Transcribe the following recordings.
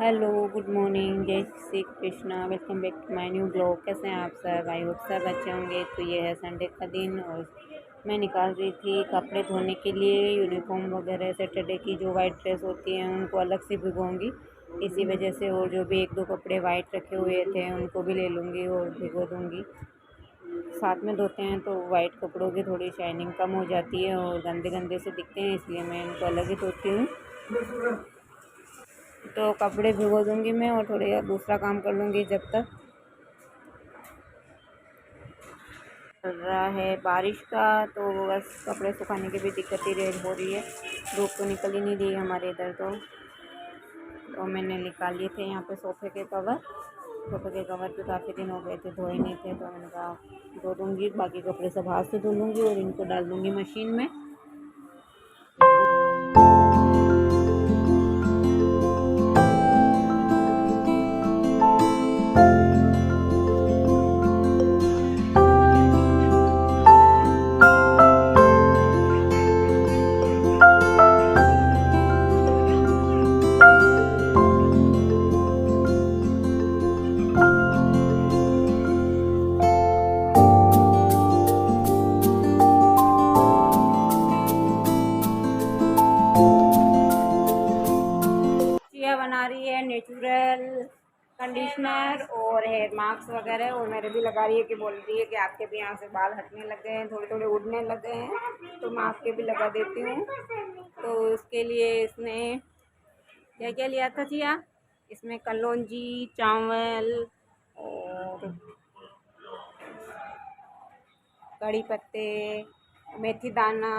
Hello, good morning, जय Shri Krishna. Welcome back to my new blog. कैसे हैं आप सब? आई होप सब अच्छे होंगे। तो ये है संडे का दिन और मैं निकाल रही थी कपड़े धोने के लिए। यूनिफॉर्म वगैरह सैटरडे की जो वाइट ड्रेस होती हैं उनको अलग से भिगोऊँगी इसी वजह से। और जो भी एक दो कपड़े वाइट रखे हुए थे उनको भी ले लूँगी और भिगो दूँगी। साथ में धोते हैं तो वाइट कपड़ों की थोड़ी शाइनिंग कम हो जाती है और गंदे गंदे से दिखते हैं, इसलिए मैं इनको अलग ही धोती हूँ। तो कपड़े भिगो दूँगी मैं और थोड़ी दूसरा काम कर लूँगी जब तक। चल रहा है बारिश का तो बस कपड़े सुखाने की भी दिक्कत ही हो रही है। धूप तो निकल ही नहीं रही है हमारे इधर। तो मैंने निकाल लिए थे यहाँ पे सोफ़े के कवर। सोफ़े के कवर भी काफ़ी दिन हो गए थे, धोए नहीं थे, तो मैंने कहा धो दूँगी। बाकी कपड़े सब हाथ से धो लूँगी और इनको डाल दूँगी मशीन में। चिया बना रही है नेचुरल कंडीशनर और हेयर मास्क वगैरह, और मेरे भी लगा रही है कि बोल रही है कि आपके भी यहाँ से बाल हटने लग गए हैं, थोड़े थोड़े उड़ने लग गए हैं, तो मैं आपके भी लगा देती हूँ। तो उसके लिए इसने क्या क्या लिया था चिया? इसमें कलौंजी, चावल और कड़ी पत्ते, मेथी दाना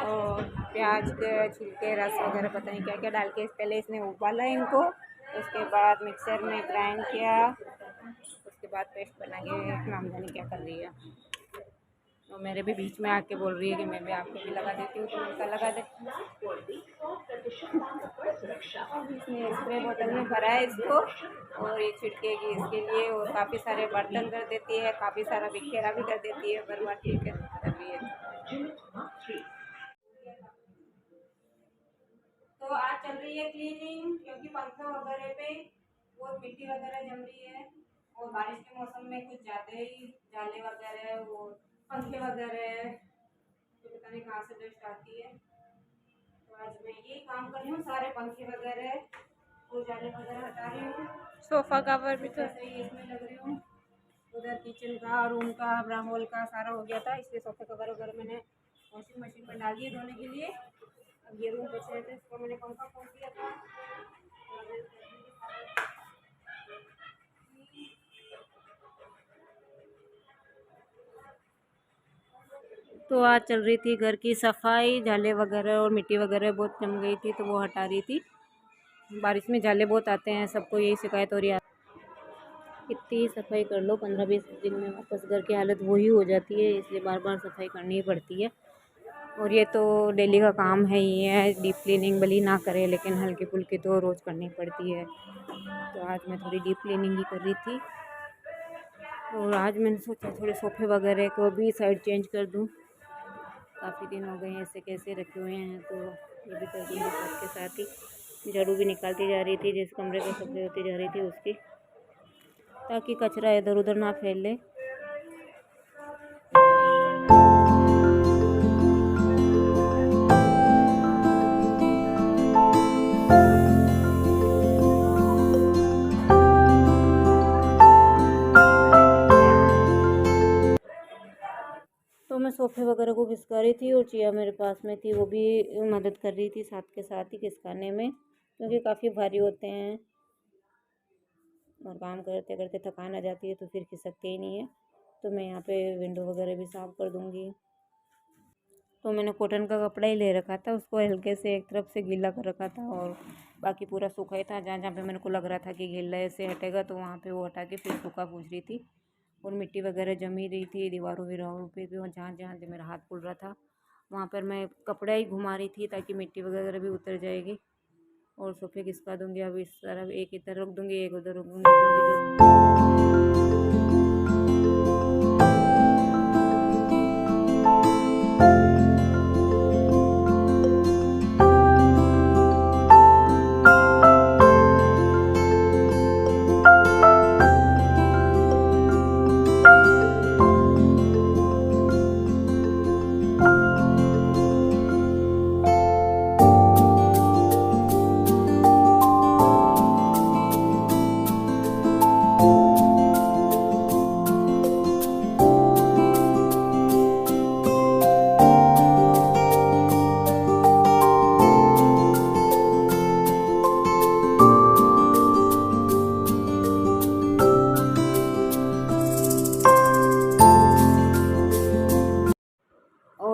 और प्याज के छिलके, रस वगैरह पता नहीं क्या क्या डाल के पहले इसने उबाला इनको। उसके बाद मिक्सर में ग्राइंड किया, उसके बाद पेस्ट बना के नाम जाने क्या कर रही है। तो मेरे भी बीच में आके बोल रही है कि मैं भी आपको भी लगा देती हूँ, तो उनका लगा दे। इसने स्प्रे बोतल में भरा है इसको और ये छिड़केगी इसके लिए। और काफ़ी सारे बर्तन कर देती है, काफ़ी सारा बिखेरा भी कर देती है, बर्बाद ठीक है कर रही है। तो आज चल रही है क्लीनिंग, क्योंकि पंखा वगैरह पे बहुत मिट्टी वगैरह जम रही है और बारिश के मौसम में कुछ ज़्यादा ही जाले वगैरह वो पंखे वगैरह तो पता नहीं कहाँ से डस्ट आती है। तो आज मैं यही काम कर रही हूँ, सारे पंखे वगैरह और जाले वगैरह हटा रही हूँ। सोफ़ा कवर भी तो सही इसमें लग रही हूँ। उधर किचन का, रूम का, हॉल का सारा हो गया था, इसलिए सोफ़ा कवर वगैरह मैंने वॉशिंग मशीन में डाल दिए धोने के लिए। अब ये रूम बचे थे, इसको मैंने पंखा खोल दिया था। तो आज चल रही थी घर की सफाई, जाले वगैरह और मिट्टी वगैरह बहुत जम गई थी तो वो हटा रही थी। बारिश में जाले बहुत आते हैं, सबको यही शिकायत हो रही है। कितनी सफाई कर लो, 15-20 दिन में वापस घर की हालत वही हो जाती है, इसलिए बार बार सफाई करनी ही पड़ती है। और ये तो डेली का काम है ही है, डीप क्लीनिंग भली ना करे लेकिन हल्की फुल्की तो रोज़ करनी पड़ती है। तो आज मैं थोड़ी डीप क्लीनिंग ही कर रही थी और आज मैंने सोचा थोड़े सोफ़े वगैरह को भी साइड चेंज कर दूँ। काफ़ी दिन हो गए हैं ऐसे कैसे रखे हुए हैं, तो ये भी कर दूँगी। साथ के साथ ही झाड़ू भी निकालती जा रही थी, जिस कमरे को सफाई होती जा रही थी उसकी, ताकि कचरा इधर उधर ना फैले। तो मैं सोफ़े वगैरह को खिसका रही थी और चिया मेरे पास में थी, वो भी मदद कर रही थी साथ के साथ ही खिसकाने में, क्योंकि काफ़ी भारी होते हैं और काम करते करते थकान आ जाती है तो फिर खिसकते ही नहीं है। तो मैं यहाँ पे विंडो वगैरह भी साफ़ कर दूँगी। तो मैंने कॉटन का कपड़ा ही ले रखा था, उसको हल्के से एक तरफ से गीला कर रखा था और बाकी पूरा सूखा ही था। जहाँ जहाँ पे मेरे को लग रहा था कि गीला से हटेगा तो वहाँ पे वो हटा के फिर सूखा पूछ रही थी। और मिट्टी वगैरह जमी रही थी दीवारों विवारों पे भी, और जहाँ जहाँ से मेरा हाथ खुल रहा था वहाँ पर मैं कपड़ा ही घुमा रही थी ताकि मिट्टी वगैरह भी उतर जाएगी। और सोफे खिसका दूँगी। अब इस तरफ एक इधर रख दूँगी, एक उधर रख दूँगी।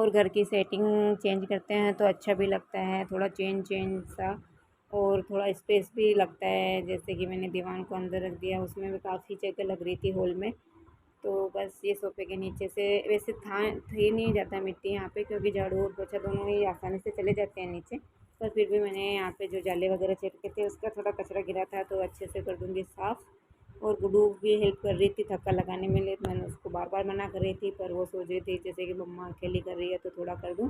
और घर की सेटिंग चेंज करते हैं तो अच्छा भी लगता है, थोड़ा चेंज चेंज सा, और थोड़ा स्पेस भी लगता है। जैसे कि मैंने दीवान को अंदर रख दिया, उसमें भी काफ़ी जगह लग रही थी हॉल में। तो बस ये सोफ़े के नीचे से वैसे थी नहीं जाता मिट्टी यहाँ पे, क्योंकि झाड़ू और पोछा दोनों ही आसानी से चले जाते हैं नीचे। पर फिर भी मैंने यहाँ पे जो जाले वगैरह चिपके थे उसका थोड़ा कचरा गिरा था, तो अच्छे से कर दूँगी साफ़। और गुड्डू भी हेल्प कर रही थी थक्का लगाने में, लेकिन मैंने उसको बार बार मना कर रही थी, पर वो सोच रही थी जैसे कि मम्मा अकेली कर रही है तो थोड़ा कर दूँ।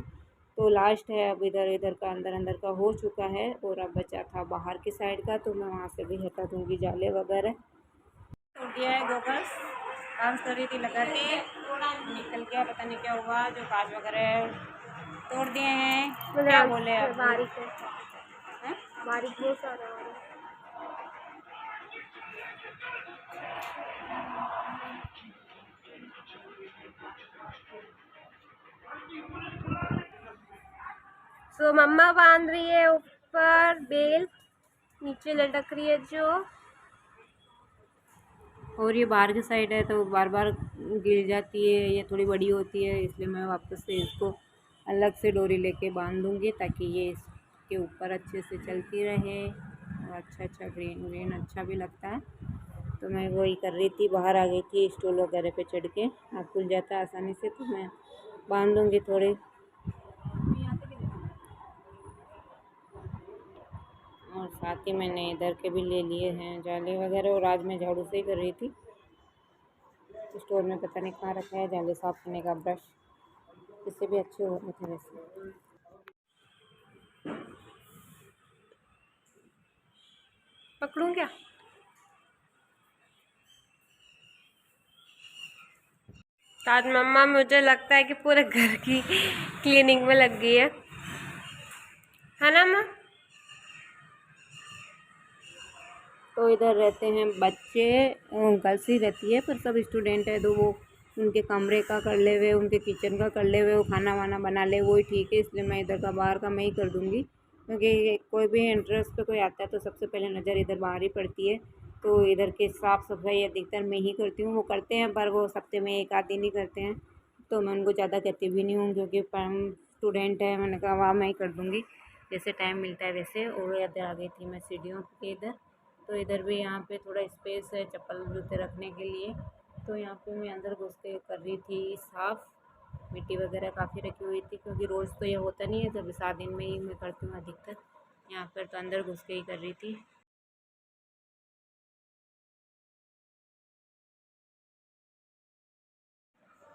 तो लास्ट है, अब इधर इधर का अंदर अंदर का हो चुका है, और अब बचा था बाहर की साइड का, तो मैं वहाँ से भी हटा दूँगी जाले वगैरह। टूट गया है गोगल्स, डांस कर रही थी लगा के, निकल गया, पता नहीं क्या हुआ। जो कांच वगैरह तोड़ दिए हैं, क्या बोले आप? बारीक है, हैं? बारीक बहुत सारा है। सो मम्मा बांध रही है ऊपर बेल, नीचे लटक रही है जो। और ये बाहर की साइड है तो बार बार गिर जाती है, ये थोड़ी बड़ी होती है, इसलिए मैं वापस से इसको अलग से डोरी लेके बांध दूँगी, ताकि ये इसके ऊपर अच्छे से चलती रहे और अच्छा अच्छा ग्रीन ग्रीन अच्छा भी लगता है। तो मैं वही कर रही थी, बाहर आ गई थी स्टूल वगैरह पे चढ़ के, अब खुल जाता है आसानी से, तो मैं बांध दूँगी थोड़े। और साथ ही मैंने इधर के भी ले लिए हैं जाले वगैरह, और आज मैं झाड़ू से ही कर रही थी। स्टोर में पता नहीं कहाँ रखा है जाले साफ़ करने का ब्रश, इससे भी अच्छे होते थे वैसे। पकड़ूं क्या? तो आज मम्मा मुझे लगता है कि पूरे घर की क्लीनिंग में लग गई है ना माँ? तो इधर रहते हैं बच्चे, गर्ल्स ही रहती है, पर सब स्टूडेंट है, तो वो उनके कमरे का कर ले हुए, उनके किचन का कर ले हुए, वो खाना वाना बना ले, वही ठीक है। इसलिए मैं इधर का बाहर का मैं ही कर दूँगी, क्योंकि कोई भी इंटरेस्ट पे कोई आता है तो सबसे पहले नज़र इधर बाहर ही पड़ती है। तो इधर की साफ़ सफाई अधिकतर मैं ही करती हूँ, वो करते हैं पर वो हफ्ते में एक आध दिन ही करते हैं, तो मैं उनको ज़्यादा कहती भी नहीं हूँ, क्योंकि स्टूडेंट है। मैंने कहा वहाँ मैं ही कर दूँगी जैसे टाइम मिलता है वैसे। और इधर आ गई थी मैं सीढ़ियों के इधर, तो इधर भी यहाँ पे थोड़ा स्पेस है चप्पल जूते रखने के लिए, तो यहाँ पे मैं अंदर घुस के कर रही थी साफ़। मिट्टी वगैरह काफ़ी रखी हुई थी, क्योंकि रोज़ तो ये होता नहीं है, जब 7 दिन में ही मैं करती हूँ अधिकतर। यहाँ पर तो अंदर घुस के ही कर रही थी।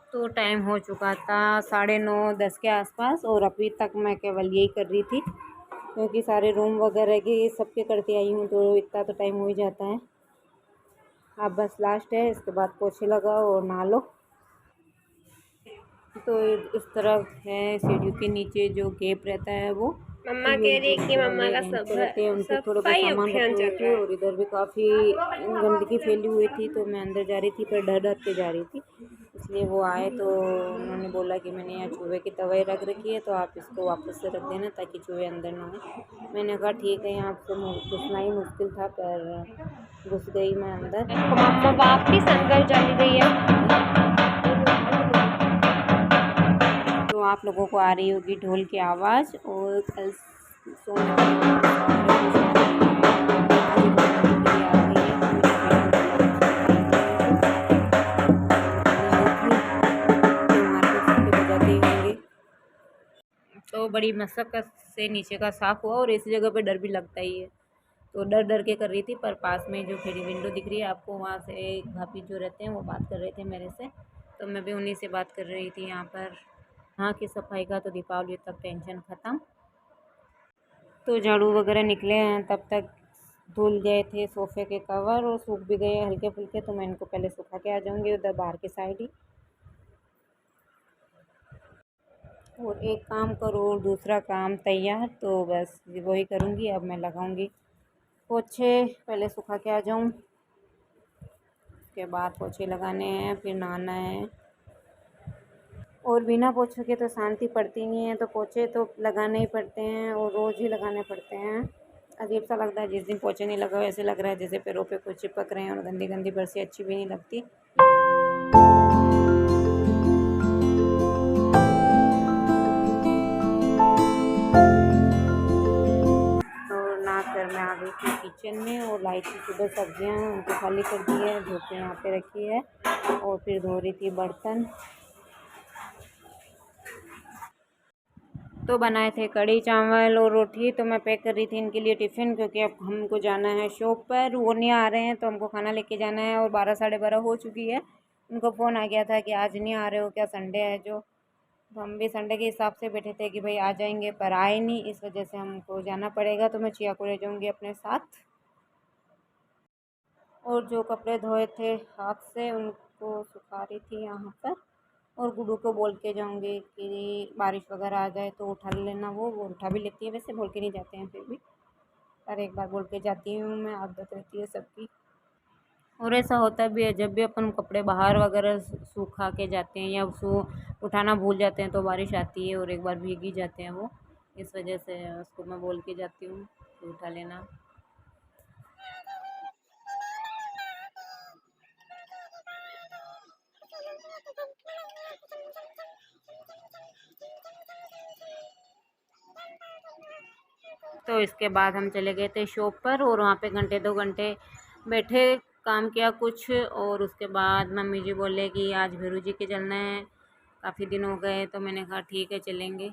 तो टाइम हो चुका था 9:30-10 के आसपास, और अभी तक मैं केवल यही कर रही थी, क्योंकि सारे रूम वगैरह के सबके करते आई हूँ, तो इतना तो टाइम हो ही जाता है। अब बस लास्ट है, इसके बाद पोछे लगाओ और नहा लो। तो इस तरफ है सीढ़ियों के नीचे जो गैप रहता है वो, तो मम्मा ये कह रही है कि जो मम्मा वाले का रेंट पे रहते हैं उनके थोड़े बहुत सफाई सामान रखे अभियान हुए चल थे, रहा और इधर भी काफ़ी गंदगी फैली हुई थी, तो मैं अंदर जा रही थी पर डर डर के जा रही थी। इसलिए वो आए तो उन्होंने बोला कि मैंने यहाँ चूहे की दवाई रख रखी है, तो आप इसको वापस से रख देना ताकि चूहे अंदर ना आए। मैंने कहा ठीक है, यहाँ से घुसना ही मुश्किल था, पर घुस गई मैं अंदर। मम्मा वापस अंदर चली गई है। तो आप लोगों को आ रही होगी ढोल की आवाज़, और कल सोने के बाद सारे खुश हैं, आज घूमने के लिए आ गई है, तो मेरी फ्रेंड बजाते ही होंगे। तो बड़ी मशक्क़त से नीचे का साफ़ हुआ, और इस जगह पे डर भी लगता ही है, तो डर डर के कर रही थी। पर पास में जो खिड़की विंडो दिख रही है आपको, वहाँ से एक भाभी जो रहते हैं वो बात कर रहे थे मेरे से, तो मैं भी उन्हीं से बात कर रही थी। यहाँ की सफाई का तो दीपावली तक टेंशन ख़त्म। तो झाड़ू वगैरह निकले हैं, तब तक धुल गए थे सोफ़े के कवर, और सूख भी गए हल्के फुल्के, तो मैं इनको पहले सुखा के आ जाऊँगी उधर बाहर की साइड ही। और एक काम करो और दूसरा काम तैयार, तो बस वही करूँगी। अब मैं लगाऊँगी पोछे, पहले सुखा के आ जाऊँ, उसके बाद पोछे लगाने हैं, फिर नहाना है। और बिना पोछे के तो शांति पड़ती नहीं है, तो पोछे तो लगाने ही पड़ते हैं, और रोज़ ही लगाने पड़ते हैं। अजीब सा लगता है, जिस दिन पोछे नहीं लगा ऐसे लग रहा है जैसे पैरों पे कुछ चिपक रहे हैं, और गंदी गंदी बरसी अच्छी भी नहीं लगती। आई थी सुबह सब्जियां, उनको खाली कर दी है, धो के यहाँ पे रखी है। और फिर धो रही थी बर्तन। तो बनाए थे कढ़ी चावल और रोटी। तो मैं पैक कर रही थी इनके लिए टिफ़िन, क्योंकि अब हमको जाना है शॉप पर, वो नहीं आ रहे हैं तो हमको खाना लेके जाना है। और 12 साढ़े 12 हो चुकी है। उनको फ़ोन आ गया था कि आज नहीं आ रहे हो क्या, संडे है जो। तो हम भी संडे के हिसाब से बैठे थे कि भाई आ जाएंगे, पर आए नहीं, इस वजह से हमको जाना पड़ेगा। तो मैं चिया को ले जाऊँगी अपने साथ। और जो कपड़े धोए थे हाथ से उनको सुखा रही थी यहाँ पर। और गुड्डू को बोल के जाऊँगी कि बारिश वगैरह आ जाए तो उठा लेना, वो उठा भी लेती है, वैसे बोल के नहीं जाते हैं फिर भी, पर एक बार बोल के जाती हूँ मैं, आदत रहती है सबकी। और ऐसा होता भी है, जब भी अपन कपड़े बाहर वगैरह सूखा के जाते हैं या उठाना भूल जाते हैं तो बारिश आती है और एक बार भीग ही जाते हैं वो। इस वजह से उसको मैं बोल के जाती हूँ कि उठा लेना। तो इसके बाद हम चले गए थे शॉप पर और वहाँ पे घंटे 2 घंटे बैठे, काम किया कुछ। और उसके बाद मम्मी जी बोले कि आज भैरू जी के चलना है, काफ़ी दिन हो गए। तो मैंने कहा ठीक है चलेंगे।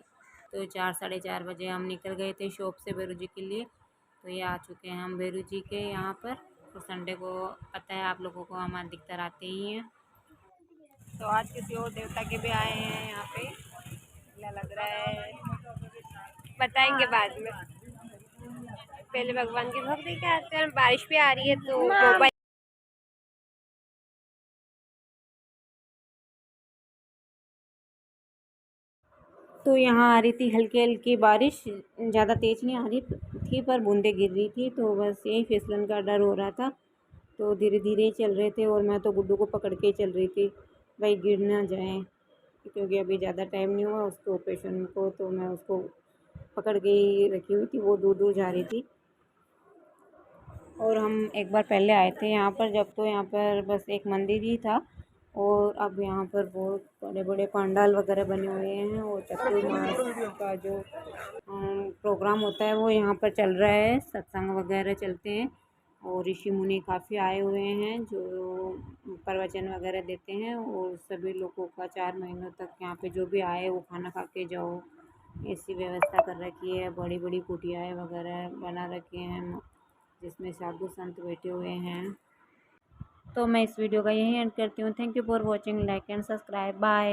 तो 4 साढ़े 4 बजे हम निकल गए थे शॉप से भैरू जी के लिए। तो ये आ चुके हैं हम भैरू जी के यहाँ पर। तो संडे को पता है आप लोगों को हम अधिकतर आते ही हैं। तो आज किसी और देवता के भी आए हैं यहाँ पे, क्या लग रहा है बताएंगे बाद में। पहले भगवान के भोग दे के आते हैं। बारिश भी आ रही है तो मोबाइल तो यहाँ आ रही थी हल्की हल्की बारिश, ज़्यादा तेज़ नहीं आ रही थी पर बूंदें गिर रही थी। तो बस यही फिसलन का डर हो रहा था। तो धीरे धीरे ही चल रहे थे और मैं तो गुड्डू को पकड़ के ही चल रही थी, भाई गिर ना जाए, क्योंकि अभी ज़्यादा टाइम नहीं हुआ उसके ऑपरेशन को। तो मैं उसको पकड़ के ही रखी हुई थी, वो दूर दूर जा रही थी। और हम एक बार पहले आए थे यहाँ पर, जब तो यहाँ पर बस एक मंदिर ही था। और अब यहाँ पर बहुत बड़े बड़े पंडाल वगैरह बने हुए हैं। और चतुर्मास का जो प्रोग्राम होता है वो यहाँ पर चल रहा है, सत्संग वगैरह चलते हैं। और ऋषि मुनि काफ़ी आए हुए हैं जो प्रवचन वगैरह देते हैं। और सभी लोगों का 4 महीनों तक यहाँ पे जो भी आए वो खाना खा के जाओ, ऐसी व्यवस्था कर रखी है। बड़ी बड़ी कुटियाएँ वगैरह बना रखे हैं जिसमें साधु संत बैठे हुए हैं। तो मैं इस वीडियो का यही एंड करती हूँ। Thank you for watching, like and subscribe, bye.